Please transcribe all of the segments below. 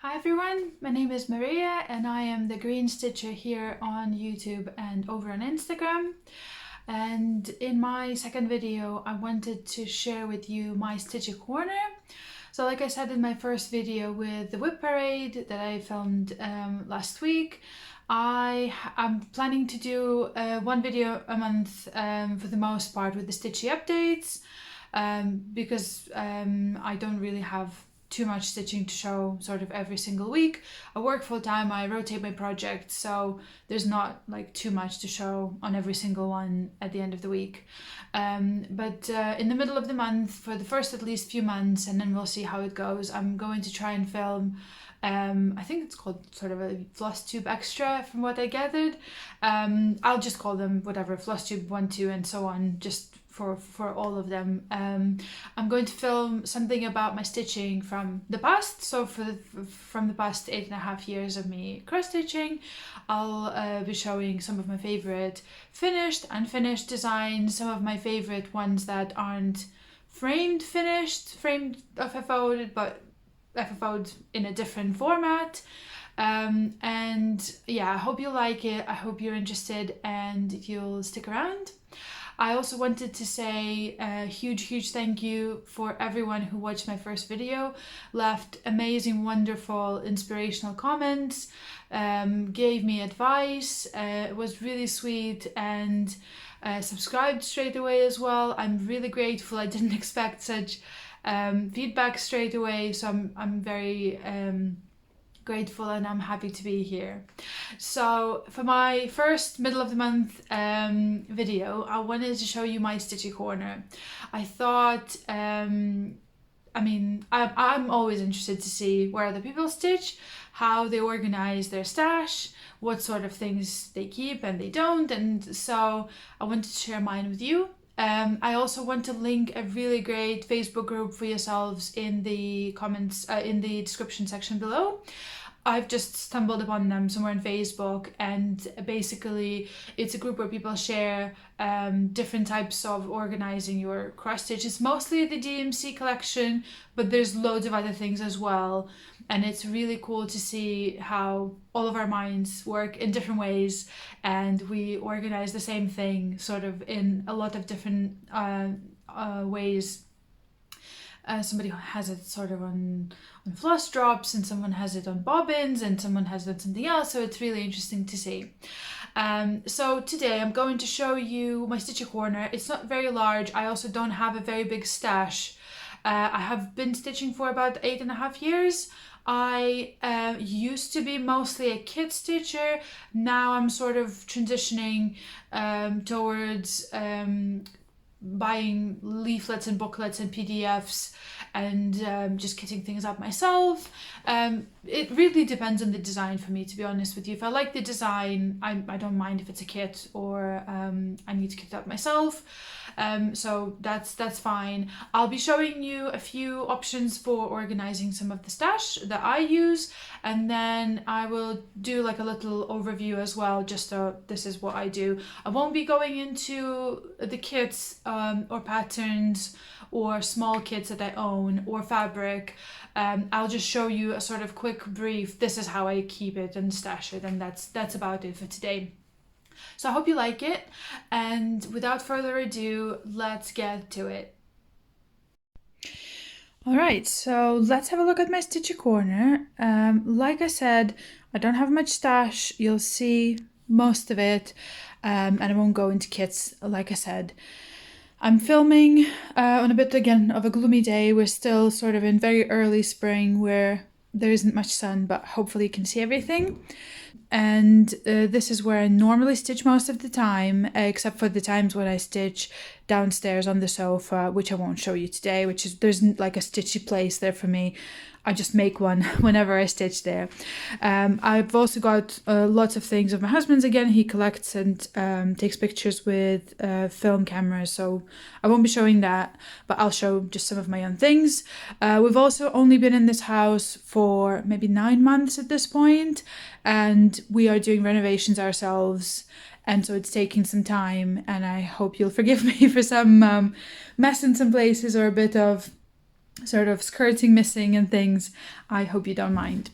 Hi everyone, my name is Maria and I am the Green Stitcher here on YouTube and over on Instagram. And in my second video, I wanted to share with you my Stitchy corner. So like I said in my first video with the whip parade that I filmed last week, I'm planning to do one video a month for the most part with the Stitchy updates because I don't really have too much stitching to show sort of every single week. I work full time, I rotate my projects, so there's not like too much to show on every single one at the end of the week. But in the middle of the month, for the first at least few months, and then we'll see how it goes, I'm going to try and film I think it's called sort of a Flosstube extra from what I gathered. I'll just call them whatever, Flosstube 1, 2 and so on, just for all of them. I'm going to film something about my stitching from the past. So from the past 8.5 years of me cross stitching, I'll be showing some of my favorite finished, unfinished designs, some of my favorite ones that aren't framed FFO'd, but FFO'd in a different format. And yeah, I hope you like it. I hope you're interested and you'll stick around. I also wanted to say a huge thank you for everyone who watched my first video, left amazing, wonderful, inspirational comments, gave me advice. It was really sweet, and subscribed straight away as well. I'm really grateful. I didn't expect such feedback straight away, so I'm very grateful and I'm happy to be here. So for my first middle of the month video, I wanted to show you my Stitchy corner. I thought, I'm always interested to see where other people stitch, how they organize their stash, what sort of things they keep and they don't, and so I wanted to share mine with you. I also want to link a really great Facebook group for yourselves in the comments, in the description section below. I've just stumbled upon them somewhere on Facebook, and basically it's a group where people share different types of organizing your cross stitch. It's mostly the DMC collection, but there's loads of other things as well. And it's really cool to see how all of our minds work in different ways, and we organize the same thing sort of in a lot of different ways. Somebody has it sort of on floss drops, and someone has it on bobbins, and someone has it on something else, so it's really interesting to see. So today I'm going to show you my Stitchy corner. It's not very large. I also don't have a very big stash. I have been stitching for about 8.5 years. I used to be mostly a kid stitcher. Now I'm sort of transitioning towards buying leaflets and booklets and PDFs and just kitting things up myself. It really depends on the design for me, to be honest with you. If I like the design, I don't mind if it's a kit or I need to kit it up myself. So that's fine. I'll be showing you a few options for organizing some of the stash that I use, and then I will do like a little overview as well, just so this is what I do. I won't be going into the kits or patterns or small kits that I own or fabric. I'll just show you a sort of quick brief. This is how I keep it and stash it, and that's about it for today. So I hope you like it, and without further ado, let's get to it. Alright, so let's have a look at my Stitchy corner. Like I said, I don't have much stash. You'll see most of it, and I won't go into kits, like I said. I'm filming on a bit, again, of a gloomy day. We're still sort of in very early spring where there isn't much sun, but hopefully you can see everything. And this is where I normally stitch most of the time, except for the times when I stitch downstairs on the sofa, which I won't show you today, which is, there's like a stitchy place there for me. I just make one whenever I stitch there. I've also got lots of things of my husband's. Again, he collects and takes pictures with film cameras, so I won't be showing that, but I'll show just some of my own things. We've also only been in this house for maybe 9 months at this point, and we are doing renovations ourselves, and so it's taking some time, and I hope you'll forgive me for some mess in some places or a bit of sort of skirting missing and things. I hope you don't mind.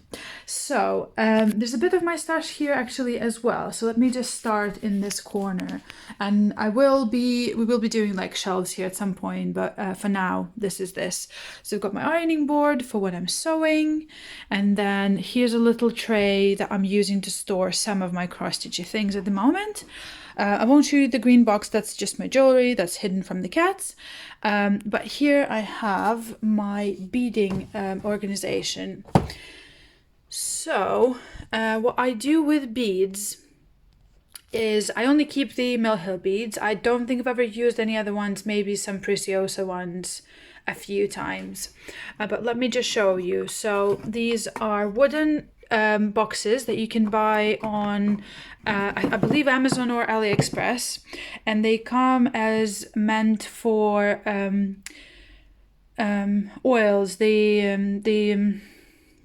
So there's a bit of my stash here actually as well. So let me just start in this corner, and we will be doing like shelves here at some point, but for now this is this. So I've got my ironing board for when I'm sewing, and then here's a little tray that I'm using to store some of my cross stitchy things at the moment. I won't show you the green box, that's just my jewelry that's hidden from the cats. But here I have my beading organization. So what I do with beads is I only keep the Mill Hill beads. I don't think I've ever used any other ones, maybe some Preciosa ones a few times. But let me just show you. So these are wooden boxes that you can buy on I believe Amazon or AliExpress, and they come as meant for oils, the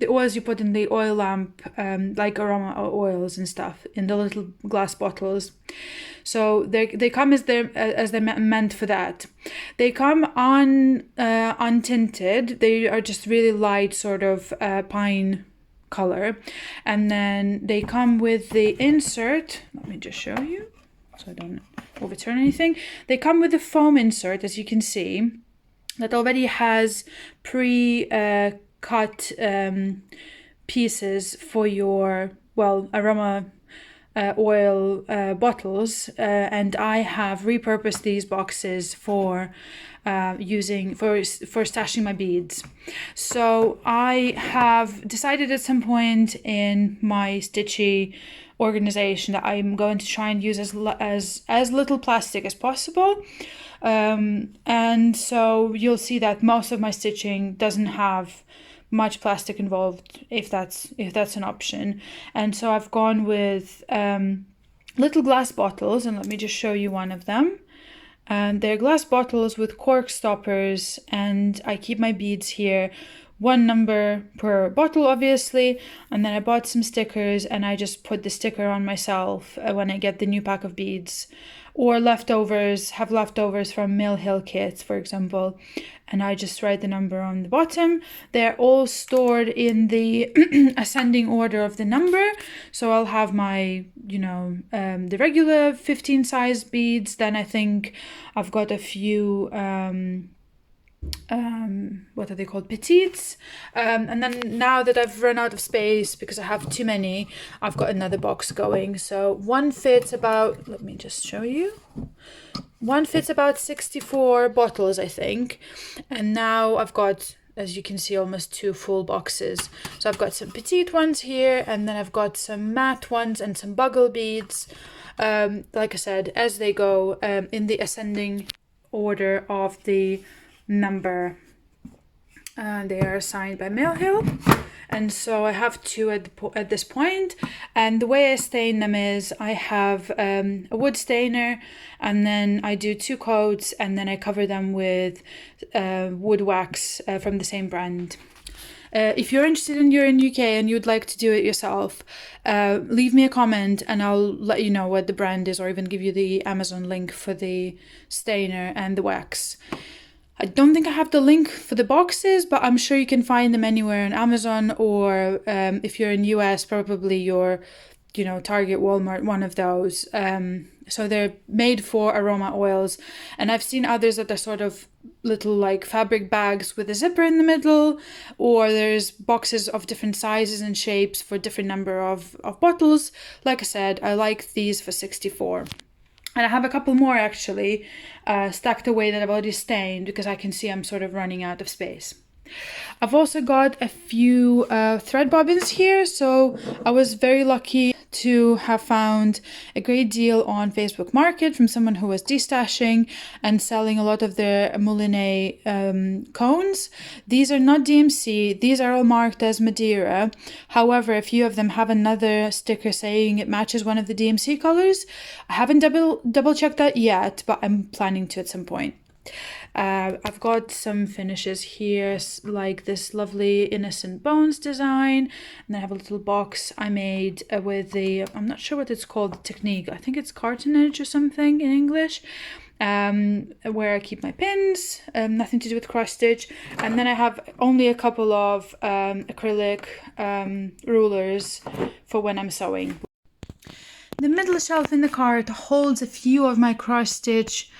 oils you put in the oil lamp, like aroma oils and stuff, in the little glass bottles. So they come as they're meant for that. They come on untinted. They are just really light, sort of pine color, and then they come with the insert. Let me just show you so I don't overturn anything. They come with the foam insert, as you can see, that already has pre-cut pieces for your aroma oil bottles, and I have repurposed these boxes for using for stashing my beads. So I have decided at some point in my Stitchy organization that I'm going to try and use as little plastic as possible. And so you'll see that most of my stitching doesn't have much plastic involved, if that's an option. And so I've gone with little glass bottles, and let me just show you one of them. And they're glass bottles with cork stoppers, and I keep my beads here, one number per bottle obviously, and then I bought some stickers and I just put the sticker on myself when I get the new pack of beads, or have leftovers from Mill Hill kits, for example, and I just write the number on the bottom. They're all stored in the ascending order of the number. So I'll have my, the regular 15 size beads. Then I think I've got a few, what are they called? Petites. And then now that I've run out of space because I have too many, I've got another box going. So one fits about, let me just show you. One fits about 64 bottles, I think. And now I've got, as you can see, almost 2 full boxes. So I've got some petite ones here, and then I've got some matte ones and some bugle beads. Like I said, as they go in the ascending order of the number. They are assigned by Mill Hill. And so I have 2 at this point. And the way I stain them is I have a wood stainer, and then I do 2 coats, and then I cover them with wood wax from the same brand. If you're interested and you're in UK and you'd like to do it yourself, leave me a comment and I'll let you know what the brand is, or even give you the Amazon link for the stainer and the wax. I don't think I have the link for the boxes, but I'm sure you can find them anywhere on Amazon, or if you're in US, probably your, Target, Walmart, one of those. So they're made for aroma oils, and I've seen others that are sort of little like fabric bags with a zipper in the middle, or there's boxes of different sizes and shapes for different number of bottles. Like I said, I like these for 64. And I have a couple more actually stacked away that I've already stained, because I can see I'm sort of running out of space. I've also got a few thread bobbins here. So I was very lucky to have found a great deal on Facebook Market from someone who was destashing and selling a lot of their moulinet cones. These are not DMC. These are all marked as Madeira. However, a few of them have another sticker saying it matches one of the DMC colors. I haven't double checked that yet, but I'm planning to at some point. I've got some finishes here, like this lovely Innocent Bones design, and then I have a little box I made with the, I'm not sure what it's called, the technique, I think it's cartonage or something in English, where I keep my pins, nothing to do with cross stitch. And then I have only a couple of acrylic rulers for when I'm sewing. The middle shelf in the cart holds a few of my cross stitch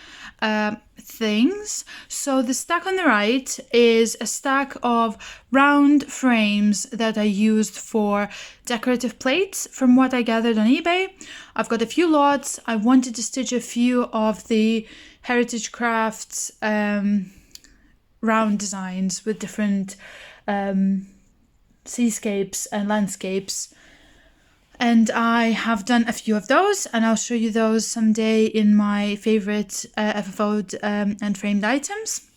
things. So the stack on the right is a stack of round frames that I used for decorative plates from what I gathered on eBay. I've got a few lots. I wanted to stitch a few of the Heritage Crafts round designs with different seascapes and landscapes. And I have done a few of those, and I'll show you those someday in my favorite FFO'd and framed items.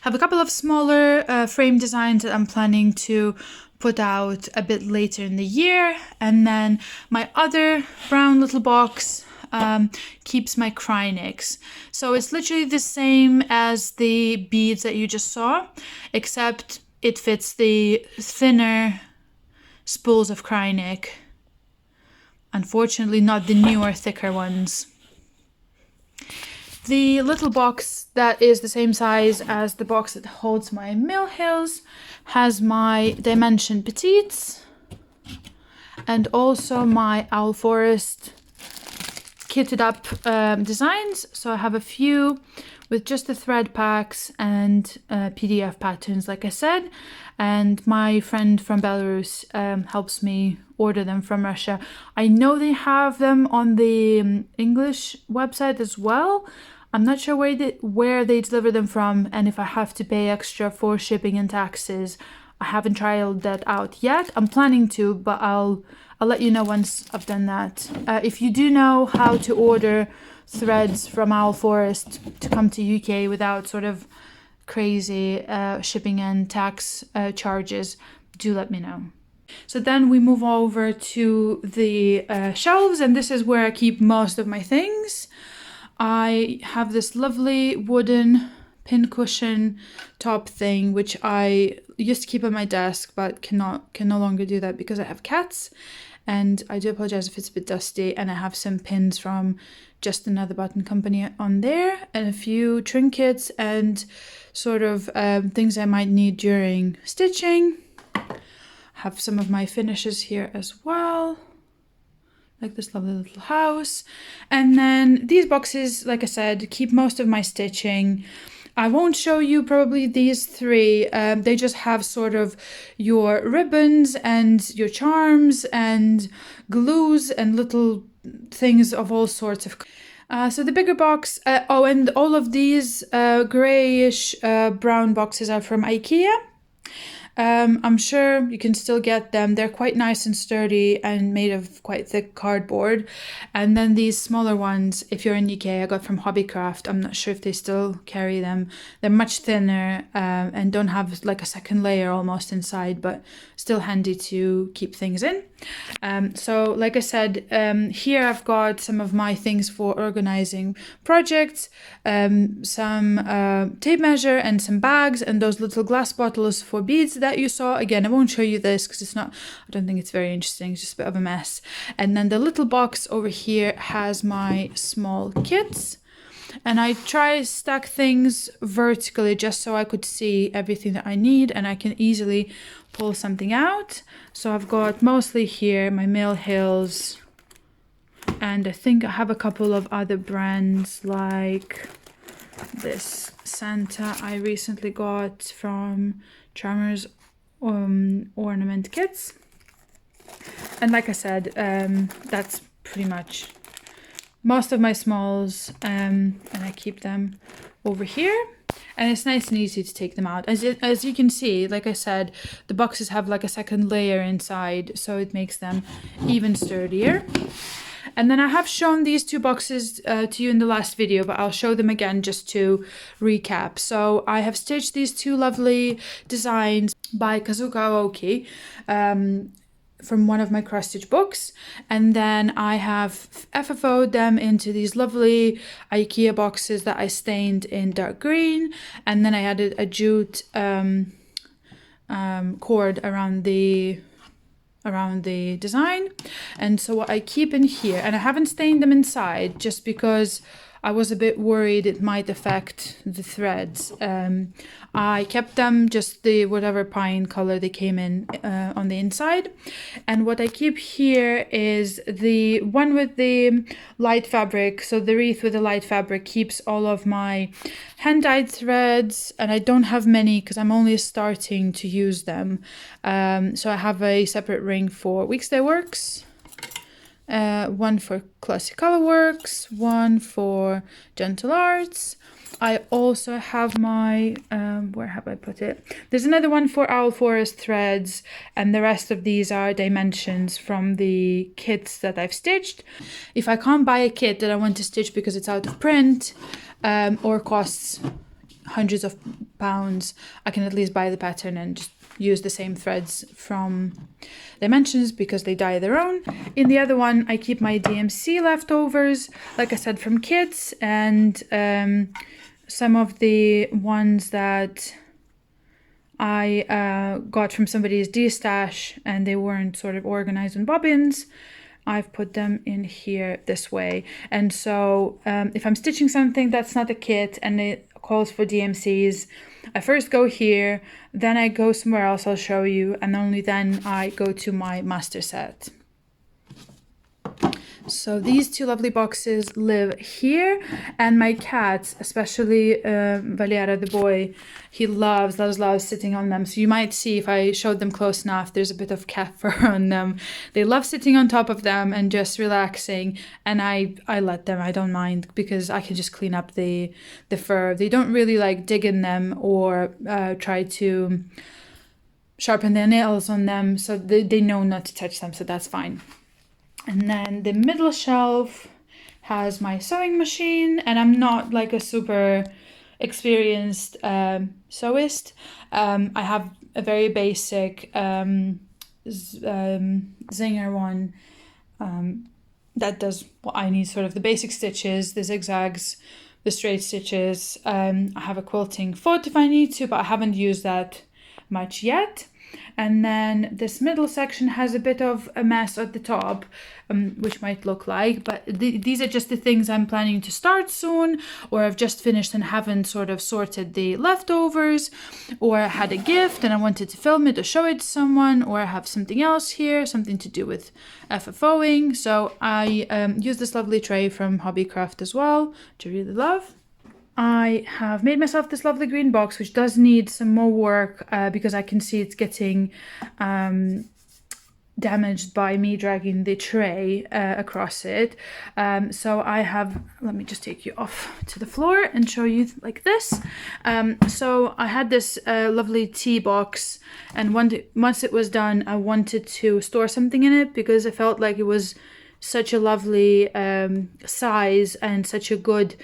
Have a couple of smaller frame designs that I'm planning to put out a bit later in the year. And then my other brown little box keeps my Krynics. So it's literally the same as the beads that you just saw, except it fits the thinner spools of Krynic. Unfortunately, not the newer, thicker ones. The little box that is the same size as the box that holds my Mill Hills has my Dimension Petites and also my Owl Forest kitted up designs. So I have a few with just the thread packs and PDF patterns, like I said. And my friend from Belarus helps me order them from Russia. I know they have them on the English website as well. I'm not sure where they deliver them from and if I have to pay extra for shipping and taxes. I haven't tried that out yet. I'm planning to, but I'll let you know once I've done that. If you do know how to order threads from Owl Forest to come to UK without sort of crazy shipping and tax charges, do let me know. So then we move over to the shelves, and this is where I keep most of my things. I have this lovely wooden pincushion top thing, which I used to keep on my desk, but can no longer do that because I have cats. And I do apologize if it's a bit dusty. And I have some pins from Just Another Button Company on there, and a few trinkets and sort of things I might need during stitching. Have some of my finishes here as well, like this lovely little house. And then these boxes, like I said, keep most of my stitching. I won't show you probably these three. They just have sort of your ribbons and your charms and glues and little things of all sorts of. So the bigger box, and all of these grayish brown boxes are from IKEA. I'm sure you can still get them. They're quite nice and sturdy and made of quite thick cardboard. And then these smaller ones, if you're in UK, I got from Hobbycraft. I'm not sure if they still carry them. They're much thinner and don't have like a second layer almost inside, but still handy to keep things in. So like I said, here I've got some of my things for organizing projects, some tape measure and some bags, and those little glass bottles for beads that you saw. Again, I won't show you this because I don't think it's very interesting. It's just a bit of a mess. And then the little box over here has my small kits. And I try to stack things vertically just so I could see everything that I need and I can easily pull something out. So I've got mostly here my Mill Hills, and I think I have a couple of other brands like this Santa I recently got from Charmers Ornament Kits. And like I said, that's pretty much most of my smalls, and I keep them over here. And it's nice and easy to take them out. As you can see, like I said, the boxes have like a second layer inside, so it makes them even sturdier. And then I have shown these two boxes to you in the last video, but I'll show them again just to recap. So I have stitched these two lovely designs by Kazuka Aoki from one of my cross stitch books, and then I have FFO'd them into these lovely IKEA boxes that I stained in dark green, and then I added a jute cord around the design. And so what I keep in here, and I haven't stained them inside just because I was a bit worried it might affect the threads. I kept them just the whatever pine color they came in on the inside. And what I keep here is the one with the light fabric. So the wreath with the light fabric keeps all of my hand-dyed threads, and I don't have many because I'm only starting to use them. So I have a separate ring for Weekday Works, one for Classy Colorworks, one for Gentle Arts. I also have my, where have I put it? There's another one for Owl Forest threads, and the rest of these are dimensions from the kits that I've stitched. If I can't buy a kit that I want to stitch because it's out of print, or costs hundreds of pounds, I can at least buy the pattern and just use the same threads from dimensions because they dye their own. In the other one, I keep my DMC leftovers, like I said, from kits, and some of the ones that I got from somebody's D-stash and they weren't sort of organized in bobbins. I've put them in here this way. And so if I'm stitching something that's not a kit and it calls for DMCs, I first go here, then I go somewhere else I'll show you, and only then I go to my master set. So these two lovely boxes live here, and my cats, especially Valera the boy, he loves sitting on them. So you might see if I showed them close enough, there's a bit of cat fur on them. They love sitting on top of them and just relaxing, and I let them. I don't mind because I can just clean up the fur. They don't really like dig in them or try to sharpen their nails on them, so they know not to touch them, so that's fine. And then the middle shelf has my sewing machine, and I'm not like a super experienced sewist. I have a very basic Zinger one that does what I need, sort of the basic stitches, the zigzags, the straight stitches. I have a quilting foot if I need to, but I haven't used that much yet. And then this middle section has a bit of a mess at the top, which might look like, but these are just the things I'm planning to start soon, or I've just finished and haven't sort of sorted the leftovers, or I had a gift and I wanted to film it or show it to someone, or I have something else here, something to do with FFOing. So I use this lovely tray from Hobbycraft as well, which I really love. I have made myself this lovely green box, which does need some more work because I can see it's getting damaged by me dragging the tray across it. So I have, let me just take you off to the floor and show you like this. So I had this lovely tea box, and once it was done, I wanted to store something in it because I felt like it was such a lovely size and such a good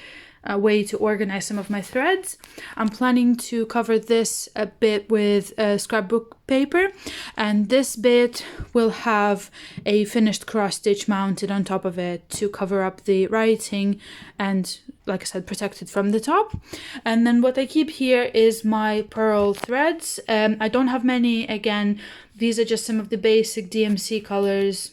way to organize some of my threads. I'm planning to cover this a bit with scrapbook paper, and this bit will have a finished cross stitch mounted on top of it to cover up the writing and, like I said, protect it from the top. And then what I keep here is my pearl threads. I don't have many. Again, these are just some of the basic DMC colors.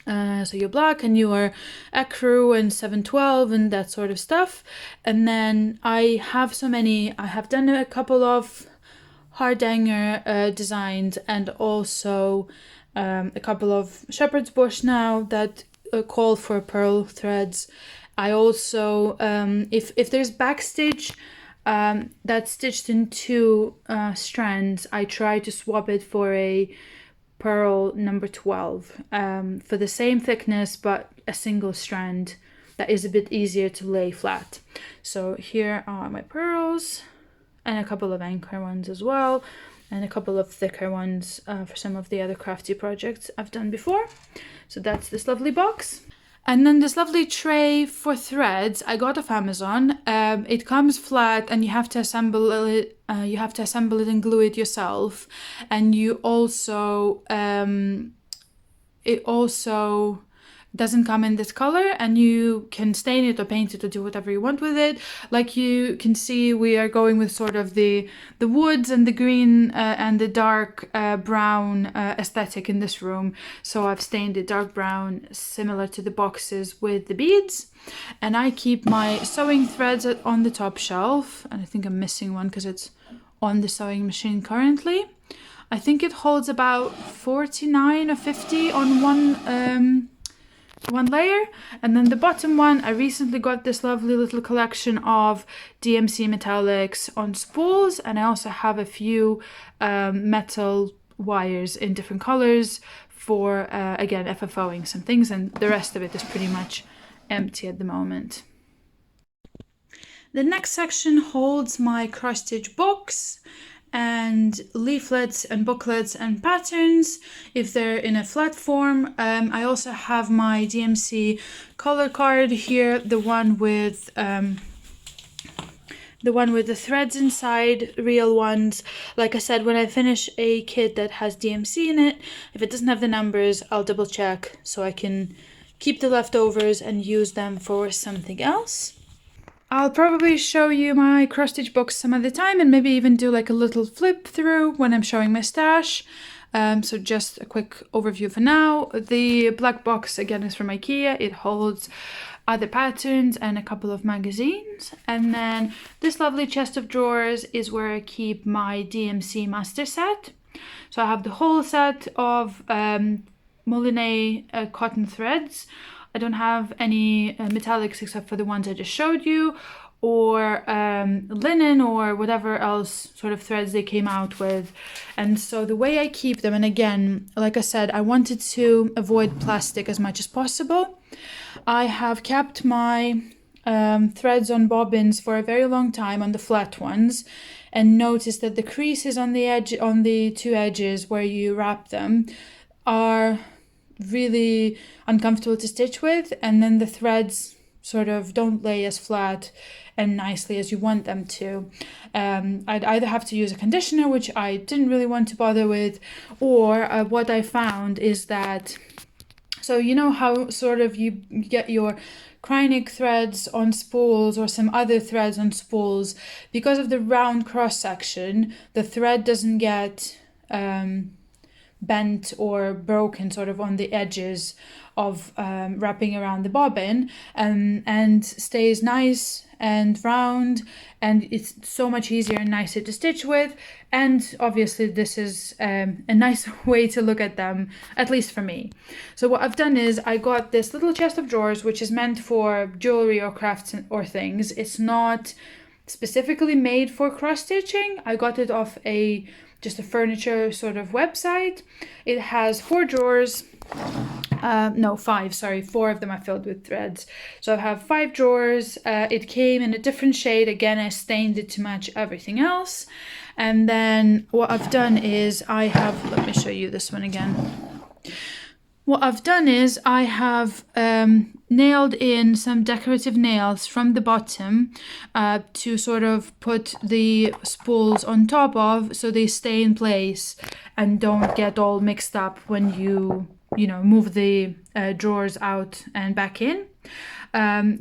So your black and your ecru and 712 and that sort of stuff. And then I have so many, I have done a couple of Hardanger designs, and also a couple of shepherd's bush now that call for pearl threads. I also, if there's backstitch that's stitched in two strands, I try to swap it for a pearl number 12 for the same thickness but a single strand that is a bit easier to lay flat. So here are my pearls, and a couple of anchor ones as well, and a couple of thicker ones for some of the other crafty projects I've done before. So that's this lovely box. And then this lovely tray for threads I got off Amazon. It comes flat, and you have to assemble it. And glue it yourself. And you also, it also doesn't come in this color, and you can stain it or paint it or do whatever you want with it. Like you can see, we are going with sort of the woods and the green and the dark brown aesthetic in this room. So I've stained it dark brown, similar to the boxes with the beads. And I keep my sewing threads on the top shelf, and I think I'm missing one because it's on the sewing machine currently. I think it holds about 49 or 50 on one layer. And then the bottom one, I recently got this lovely little collection of DMC metallics on spools, and I also have a few metal wires in different colors for again FFOing some things, and the rest of it is pretty much empty at the moment. The next section holds my cross stitch books and leaflets and booklets and patterns if they're in a flat form. I also have my DMC color card here, the one with the threads inside, real ones. Like I said, when I finish a kit that has DMC in it, if it doesn't have the numbers, I'll double check so I can keep the leftovers and use them for something else. I'll probably show you my cross stitch books some other time, and maybe even do like a little flip through when I'm showing my stash. So just a quick overview for now. The black box again is from IKEA. It holds other patterns and a couple of magazines. And then this lovely chest of drawers is where I keep my DMC master set. So I have the whole set of Moulinet cotton threads. I don't have any metallics except for the ones I just showed you, or linen or whatever else sort of threads they came out with. And so the way I keep them, and again, like I said, I wanted to avoid plastic as much as possible. I have kept my threads on bobbins for a very long time on the flat ones, and noticed that the creases on the edge, on the two edges where you wrap them, are really uncomfortable to stitch with, and then the threads sort of don't lay as flat and nicely as you want them to. I'd either have to use a conditioner, which I didn't really want to bother with, or what I found is that, so you know how sort of you get your Kreinik threads on spools or some other threads on spools, because of the round cross section, the thread doesn't get bent or broken sort of on the edges of wrapping around the bobbin, and stays nice and round, and it's so much easier and nicer to stitch with. And obviously this is a nice way to look at them, at least for me. So what I've done is I got this little chest of drawers, which is meant for jewelry or crafts or things. It's not specifically made for cross stitching. I got it off just a furniture sort of website. It has 4 drawers, no, 5, sorry, 4 of them are filled with threads. So I have 5 drawers. It came in a different shade. Again, I stained it to match everything else. And then what I've done is let me show you this one again. What I've done is I have nailed in some decorative nails from the bottom to sort of put the spools on top of, so they stay in place and don't get all mixed up when you move the drawers out and back in.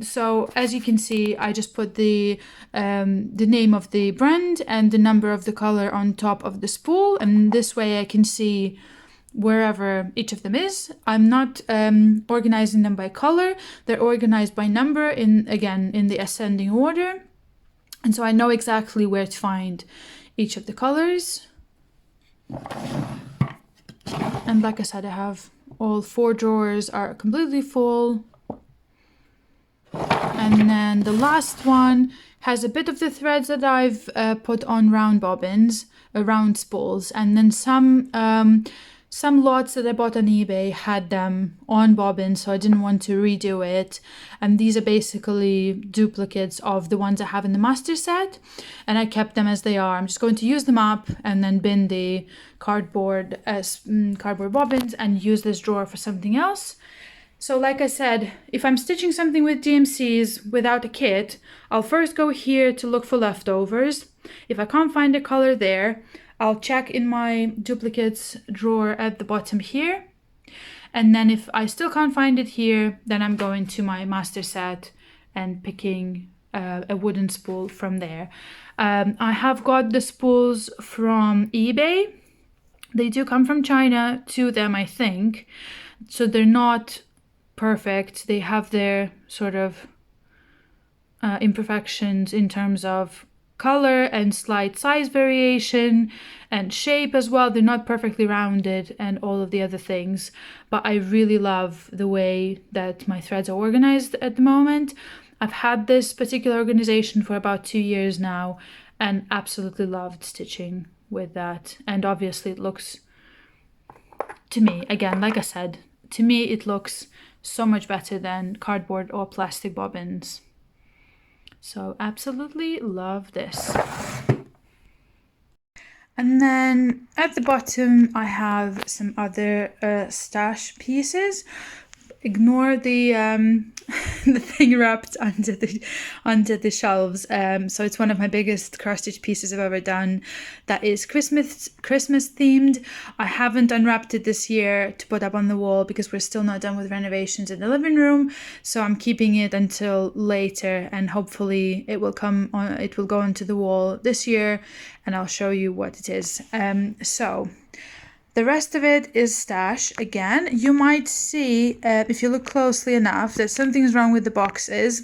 So as you can see, I just put the name of the brand and the number of the color on top of the spool, and this way I can see wherever each of them is. I'm not organizing them by color. They're organized by number in the ascending order, and so I know exactly where to find each of the colors. And like I said, I have all 4 drawers are completely full, and then the last one has a bit of the threads that I've put on round bobbins, round spools, and then some lots that I bought on eBay had them on bobbins, so I didn't want to redo it. And these are basically duplicates of the ones I have in the master set, and I kept them as they are. I'm just going to use them up and then bin the cardboard bobbins and use this drawer for something else. So like I said, if I'm stitching something with DMCs without a kit, I'll first go here to look for leftovers. If I can't find a color there, I'll check in my duplicates drawer at the bottom here. And then if I still can't find it here, then I'm going to my master set and picking a wooden spool from there. I have got the spools from eBay. They do come from China to them, I think. So they're not perfect. They have their sort of imperfections in terms of color and slight size variation and shape as well. They're not perfectly rounded and all of the other things, but I really love the way that my threads are organized at the moment. I've had this particular organization for about 2 years now and absolutely loved stitching with that. And obviously it looks, to me, again, like I said, to me it looks so much better than cardboard or plastic bobbins. So absolutely love this. And then at the bottom I have some other stash pieces. Ignore the the thing wrapped under the shelves. So it's one of my biggest cross stitch pieces I've ever done. That is Christmas themed. I haven't unwrapped it this year to put up on the wall because we're still not done with renovations in the living room. So I'm keeping it until later, and hopefully it will come on. It will go onto the wall this year, and I'll show you what it is. So. The rest of it is stash. Again, you might see, if you look closely enough, that something's wrong with the boxes.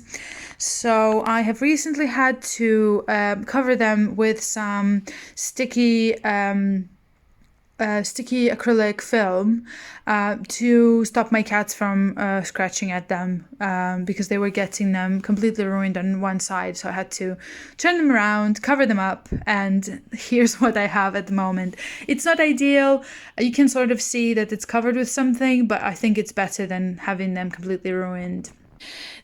So I have recently had to cover them with some sticky acrylic film to stop my cats from scratching at them because they were getting them completely ruined on one side. So I had to turn them around, cover them up, and here's what I have at the moment. It's not ideal. You can sort of see that it's covered with something, but I think it's better than having them completely ruined.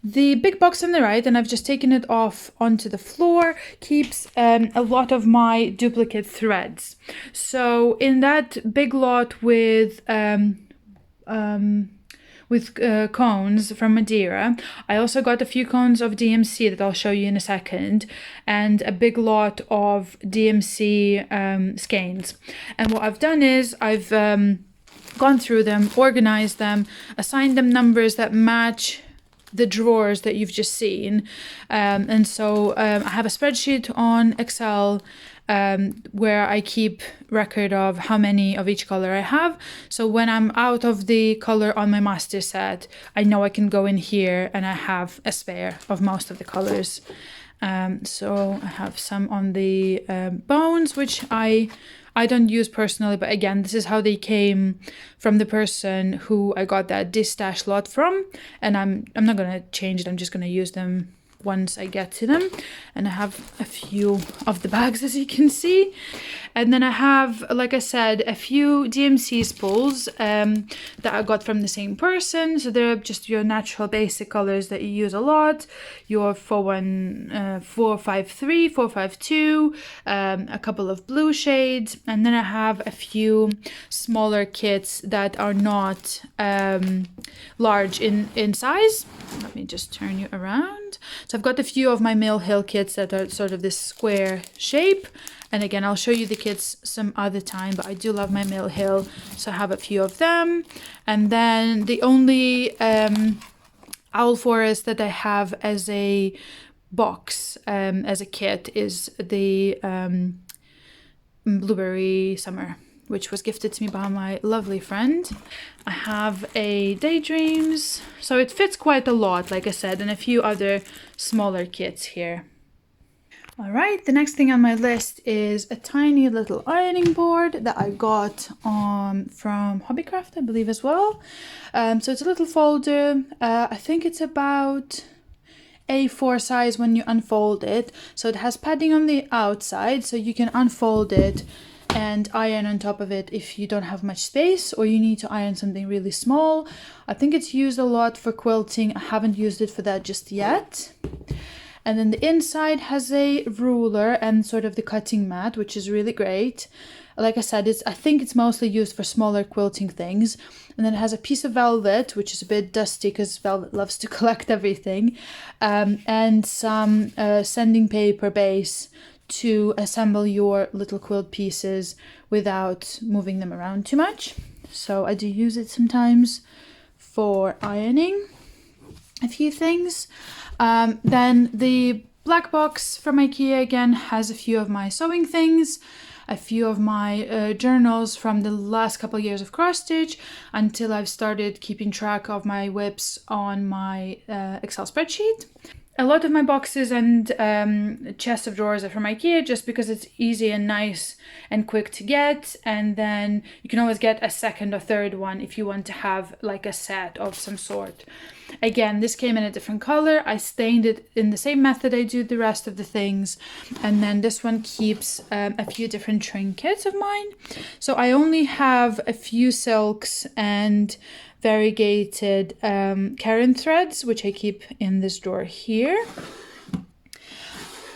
The big box on the right, and I've just taken it off onto the floor, keeps a lot of my duplicate threads. So in that big lot with cones from Madeira, I also got a few cones of DMC that I'll show you in a second, and a big lot of DMC skeins. And what I've done is I've gone through them, organized them, assigned them numbers that match the drawers that you've just seen, and so I have a spreadsheet on Excel where I keep record of how many of each color I have. So when I'm out of the color on my master set, I know I can go in here and I have a spare of most of the colors. So I have some on the bones, which I don't use personally, but again, this is how they came from the person who I got that stash lot from, and I'm not gonna change it. I'm just gonna use them once I get to them. And I have a few of the bags, as you can see. And then I have, like I said, a few DMC spools that I got from the same person. So they're just your natural basic colors that you use a lot. Your 453, 452, a couple of blue shades. And then I have a few smaller kits that are not large in size. Let me just turn you around. So I've got a few of my Mill Hill kits that are sort of this square shape. And again, I'll show you the kits some other time, but I do love my Mill Hill, so I have a few of them. And then the only Owl Forest that I have as a box, as a kit, is the Blueberry Summer, which was gifted to me by my lovely friend. I have a Daydreams, so it fits quite a lot, like I said, and a few other smaller kits here. All right, the next thing on my list is a tiny little ironing board that I got from Hobbycraft, I believe, as well. So it's a little folder. I think it's about A4 size when you unfold it. So it has padding on the outside, so you can unfold it and iron on top of it if you don't have much space or you need to iron something really small. I think it's used a lot for quilting. I haven't used it for that just yet. And then the inside has a ruler and sort of the cutting mat, which is really great. Like I said, I think it's mostly used for smaller quilting things. And then it has a piece of velvet, which is a bit dusty because velvet loves to collect everything. And some sanding paper base to assemble your little quilt pieces without moving them around too much. so I do use it sometimes for ironing a few things. Then the black box from IKEA again has a few of my sewing things, a few of my journals from the last couple of years of cross stitch, until I've started keeping track of my whips on my Excel spreadsheet. A lot of my boxes and chest of drawers are from IKEA, just because it's easy and nice and quick to get, and then you can always get a second or third one if you want to have like a set of some sort. Again, this came in a different color. I stained it in the same method I do the rest of the things, and then this one keeps a few different trinkets of mine. So I only have a few silks and variegated Karen threads, which I keep in this drawer here.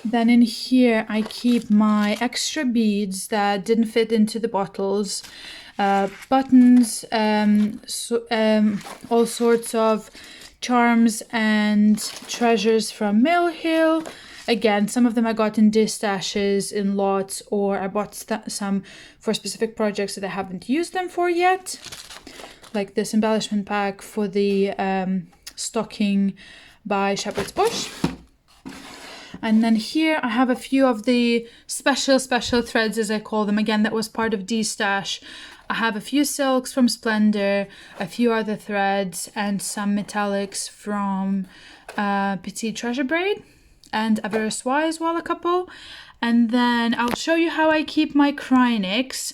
Then in here I keep my extra beads that didn't fit into the bottles, buttons, all sorts of charms and treasures from Mill Hill. Again, some of them I got in distashes in lots, or I bought some for specific projects that I haven't used them for yet. Like this embellishment pack for the stocking by Shepherd's Bush. And then here I have a few of the special threads, as I call them. Again, that was part of D-Stash. I have a few silks from Splendor, a few other threads, and some metallics from Petite Treasure Braid, and Aversois as well, a couple. And then I'll show you how I keep my Krynics.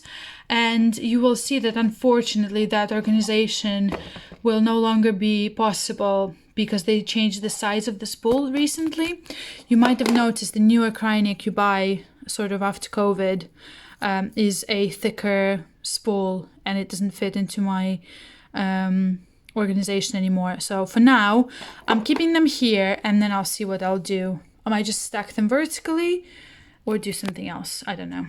And you will see that unfortunately that organization will no longer be possible because they changed the size of the spool recently. You might have noticed the newer Krynic you buy sort of after COVID is a thicker spool, and it doesn't fit into my organization anymore. So for now, I'm keeping them here, and then I'll see what I'll do. I might just stack them vertically or do something else. I don't know.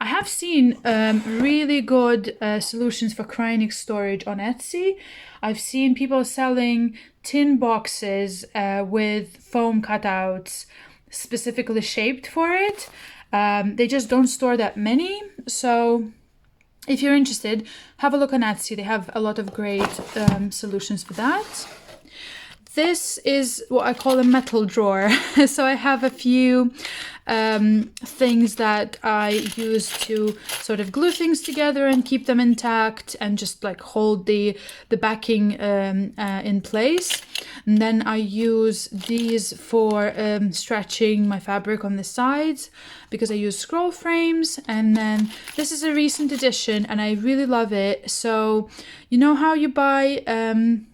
I have seen really good solutions for Krynic storage on Etsy. I've seen people selling tin boxes with foam cutouts specifically shaped for it. They just don't store that many. So if you're interested, have a look on Etsy. They have a lot of great solutions for that. This is what I call a metal drawer. So I have a few things that I use to sort of glue things together and keep them intact and just like hold the backing in place. And then I use these for stretching my fabric on the sides because I use scroll frames. And then this is a recent addition and I really love it. So you know how you buy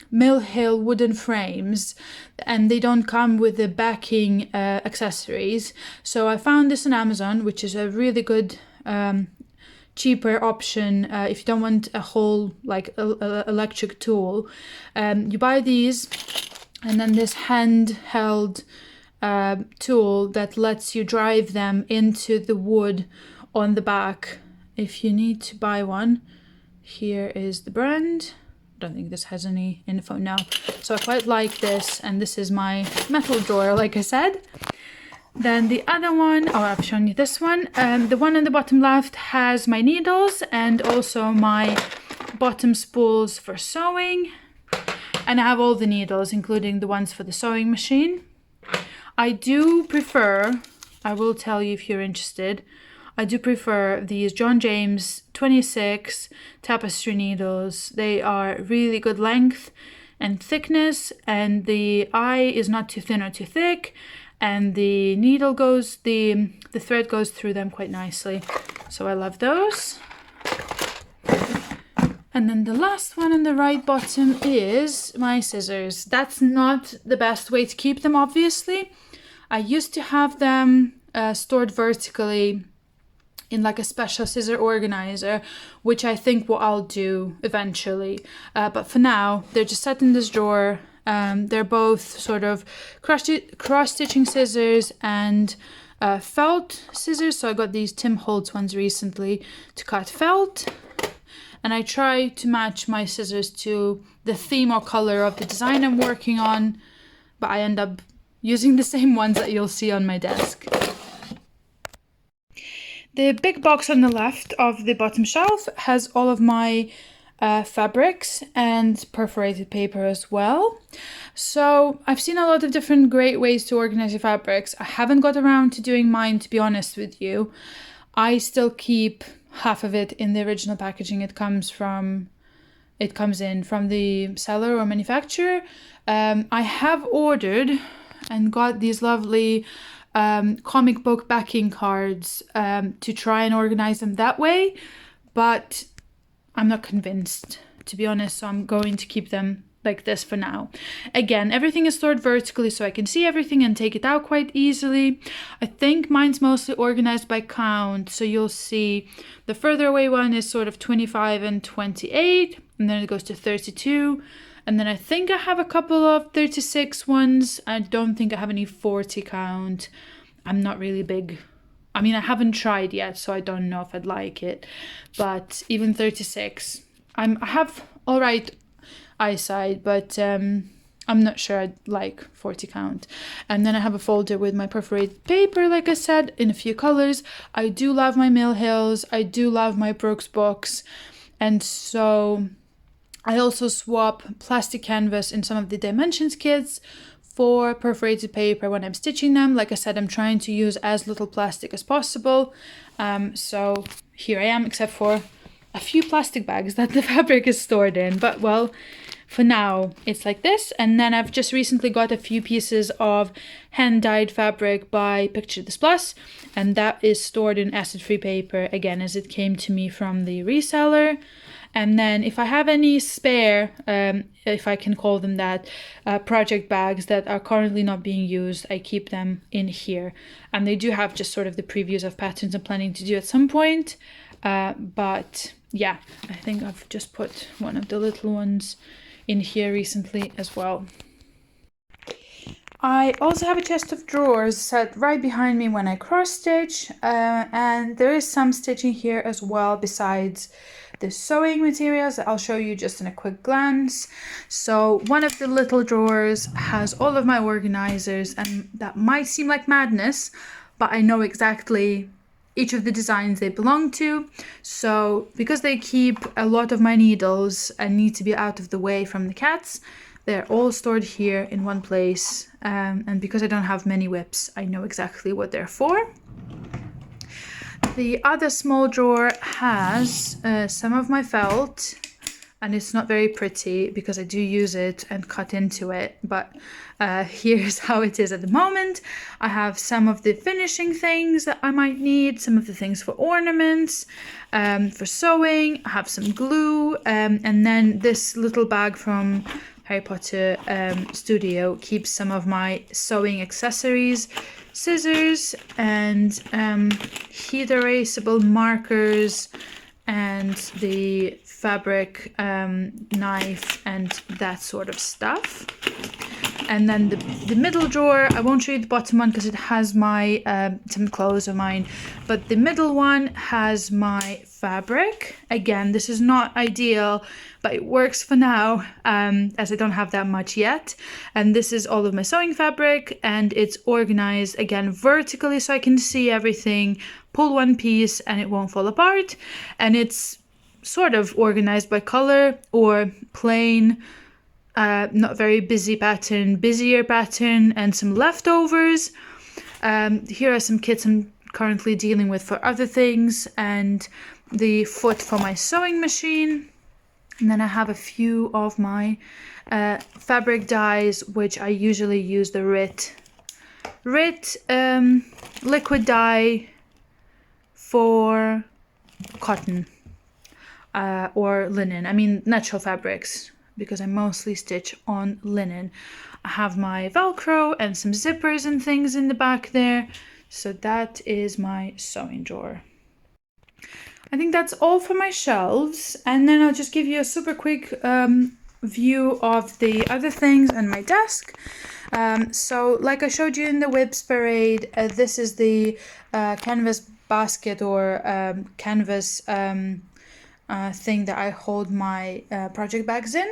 Mill Hill wooden frames and they don't come with the backing accessories. So I found this on Amazon, which is a really good cheaper option if you don't want a whole like electric tool. You buy these and then this handheld tool that lets you drive them into the wood on the back. If you need to buy one, here is the brand. Don't think this has any info now. So I quite like this, and this is my metal drawer, like I said. Then the other one, oh, I've shown you this one. The one on the bottom left has my needles and also my bottom spools for sewing. And I have all the needles, including the ones for the sewing machine. I do prefer, I will tell you if you're interested, I do prefer these John James 26 tapestry needles. They are really good length and thickness, and the eye is not too thin or too thick, and the needle goes, the thread goes through them quite nicely. So I love those. And then the last one on the right bottom is my scissors. That's not the best way to keep them, obviously. I used to have them stored vertically in like a special scissor organizer, which I think what I'll do eventually. But for now, they're just set in this drawer. They're both sort of cross-stitching scissors and felt scissors. So I got these Tim Holtz ones recently to cut felt. And I try to match my scissors to the theme or color of the design I'm working on, but I end up using the same ones that you'll see on my desk. The big box on the left of the bottom shelf has all of my fabrics and perforated paper as well. So I've seen a lot of different great ways to organize your fabrics. I haven't got around to doing mine, to be honest with you. I still keep half of it in the original packaging it comes in from the seller or manufacturer. I have ordered and got these lovely comic book backing cards to try and organize them that way, but I'm not convinced, to be honest, so I'm going to keep them like this for now. Again, everything is stored vertically so I can see everything and take it out quite easily. I think mine's mostly organized by count, so you'll see the further away one is sort of 25 and 28, and then it goes to 32, and then I think I have a couple of 36 ones. I don't think I have any 40 count. I'm not really big. I mean, I haven't tried yet, so I don't know if I'd like it, but even 36, I have all right eyesight, but I'm not sure I'd like 40 count. And then I have a folder with my perforated paper, like I said, in a few colors. I do love my Mill Hills. I do love my Brooks box. And so I also swap plastic canvas in some of the dimensions kits for perforated paper when I'm stitching them. Like I said, I'm trying to use as little plastic as possible. So here I am, except for a few plastic bags that the fabric is stored in. But well, for now, it's like this. And then I've just recently got a few pieces of hand-dyed fabric by Picture This Plus, and that is stored in acid-free paper, again, as it came to me from the reseller. And then if I have any spare, if I can call them that, project bags that are currently not being used, I keep them in here. And they do have just sort of the previews of patterns I'm planning to do at some point. But yeah, I think I've just put one of the little ones in here recently as well. I also have a chest of drawers set right behind me when I cross stitch, and there is some stitching here as well besides the sewing materials that I'll show you just in a quick glance. So one of the little drawers has all of my organizers, and that might seem like madness, but I know exactly each of the designs they belong to. So because they keep a lot of my needles and need to be out of the way from the cats, they're all stored here in one place. And because I don't have many whips, I know exactly what they're for. The other small drawer has some of my felt, and it's not very pretty because I do use it and cut into it, but here's how it is at the moment. I have some of the finishing things that I might need, some of the things for ornaments, for sewing. I have some glue, and then this little bag from Harry Potter Studio keeps some of my sewing accessories, scissors, and heat erasable markers, and the fabric knife and that sort of stuff. And then the middle drawer, I won't show you the bottom one because it has my some clothes of mine, but the middle one has my fabric. Again, this is not ideal, but it works for now, as I don't have that much yet. And this is all of my sewing fabric, and it's organized again vertically so I can see everything. Pull one piece and it won't fall apart, and it's sort of organized by color or plain, not very busy pattern, busier pattern, and some leftovers. Here are some kits I'm currently dealing with for other things, and the foot for my sewing machine. And then I have a few of my fabric dyes, which I usually use the Rit liquid dye for cotton or linen. I mean natural fabrics, because I mostly stitch on linen. I have my Velcro and some zippers and things in the back there. So that is my sewing drawer. I think that's all for my shelves, and then I'll just give you a super quick view of the other things on my desk. So like I showed you in the Whips Parade, this is the canvas basket or canvas thing that I hold my project bags in.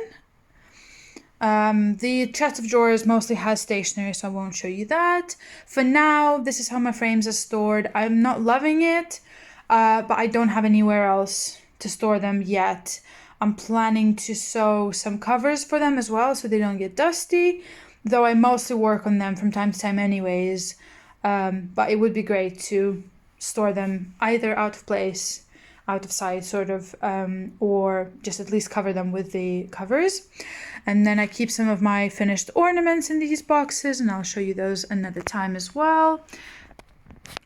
The chest of drawers mostly has stationery, so I won't show you that. For now, this is how my frames are stored. I'm not loving it. but I don't have anywhere else to store them yet. I'm planning to sew some covers for them as well so they don't get dusty, though I mostly work on them from time to time anyways. But it would be great to store them either out of place, out of sight sort of, or just at least cover them with the covers. And then I keep some of my finished ornaments in these boxes, and I'll show you those another time as well.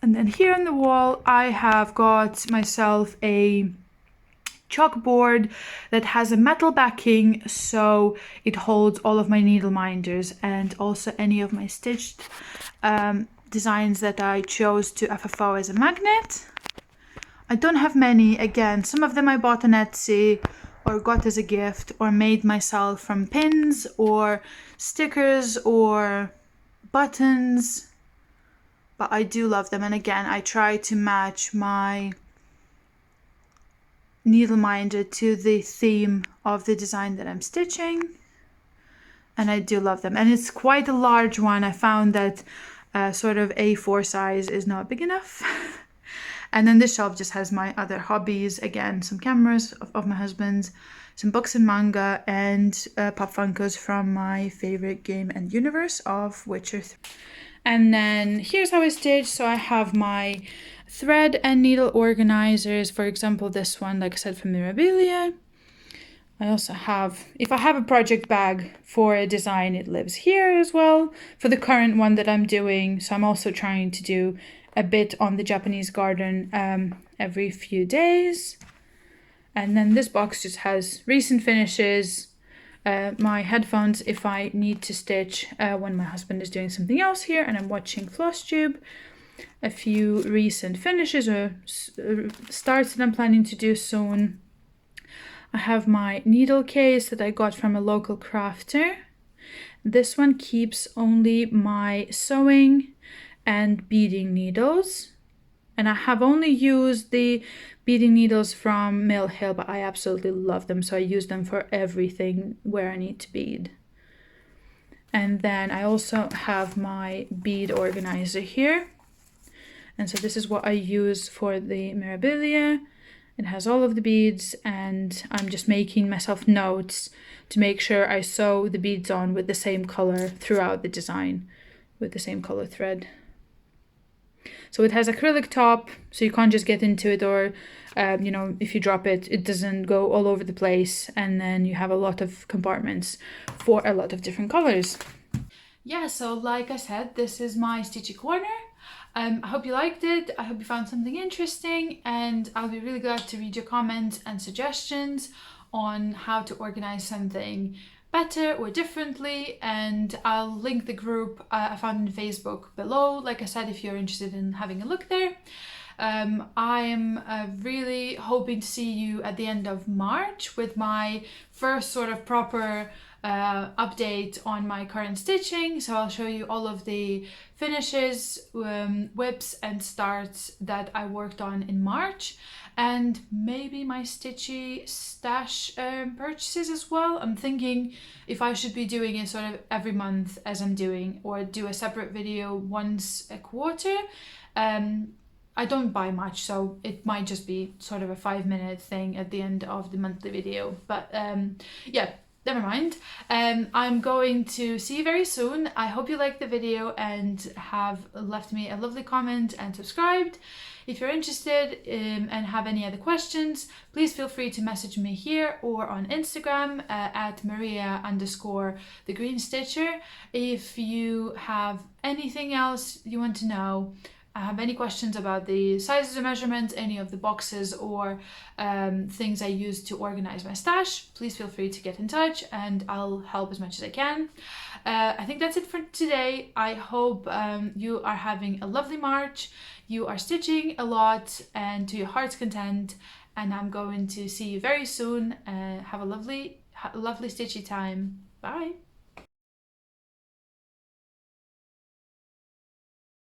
And then here on the wall I have got myself a chalkboard that has a metal backing, so it holds all of my needle minders and also any of my stitched designs that I chose to FFO as a magnet. I don't have many. Again, some of them I bought on Etsy or got as a gift or made myself from pins or stickers or buttons, but I do love them. And again, I try to match my needle minder to the theme of the design that I'm stitching, and I do love them. And it's quite a large one. I found that sort of A4 size is not big enough. And then this shelf just has my other hobbies, again some cameras of my husband's, some books and manga, and Pop Funkos from my favorite game and universe of Witcher 3. And then here's how I stitch. So I have my thread and needle organizers, for example this one, like I said, from Mirabilia. I also have, if I have a project bag for a design, it lives here as well for the current one that I'm doing. So I'm also trying to do a bit on the Japanese garden every few days. And then this box just has recent finishes, my headphones if I need to stitch when my husband is doing something else here and I'm watching Flosstube, a few recent finishes or starts that I'm planning to do soon. I have my needle case that I got from a local crafter. This one keeps only my sewing and beading needles, and I have only used the beading needles from Mill Hill, but I absolutely love them, so I use them for everything where I need to bead. And then I also have my bead organizer here, and so this is what I use for the Mirabilia. It has all of the beads, and I'm just making myself notes to make sure I sew the beads on with the same color throughout the design, with the same color thread. So it has acrylic top, so you can't just get into it, or you know, if you drop it, it doesn't go all over the place, and then you have a lot of compartments for a lot of different colors. Yeah, so like I said, this is my Stitchy corner. I hope you liked it. I hope you found something interesting, and I'll be really glad to read your comments and suggestions on how to organize something better or differently, and I'll link the group I found in Facebook below, like I said, if you're interested in having a look there. I'm really hoping to see you at the end of March with my first sort of proper update on my current stitching. So I'll show you all of the finishes, whips and starts that I worked on in March, and maybe my Stitchy stash purchases as well. I'm thinking if I should be doing it sort of every month as I'm doing, or do a separate video once a quarter. I don't buy much, so it might just be sort of a 5-minute thing at the end of the monthly video. But yeah, never mind. I'm going to see you very soon. I hope you liked the video and have left me a lovely comment and subscribed. If you're interested and have any other questions, please feel free to message me here or on Instagram at Maria_the_Green_Stitcher. If you have anything else you want to know, have any questions about the sizes or measurements, any of the boxes or things I use to organize my stash, please feel free to get in touch and I'll help as much as I can. I think that's it for today. I hope you are having a lovely March, you are stitching a lot and to your heart's content, and I'm going to see you very soon. Have a lovely stitchy time. Bye.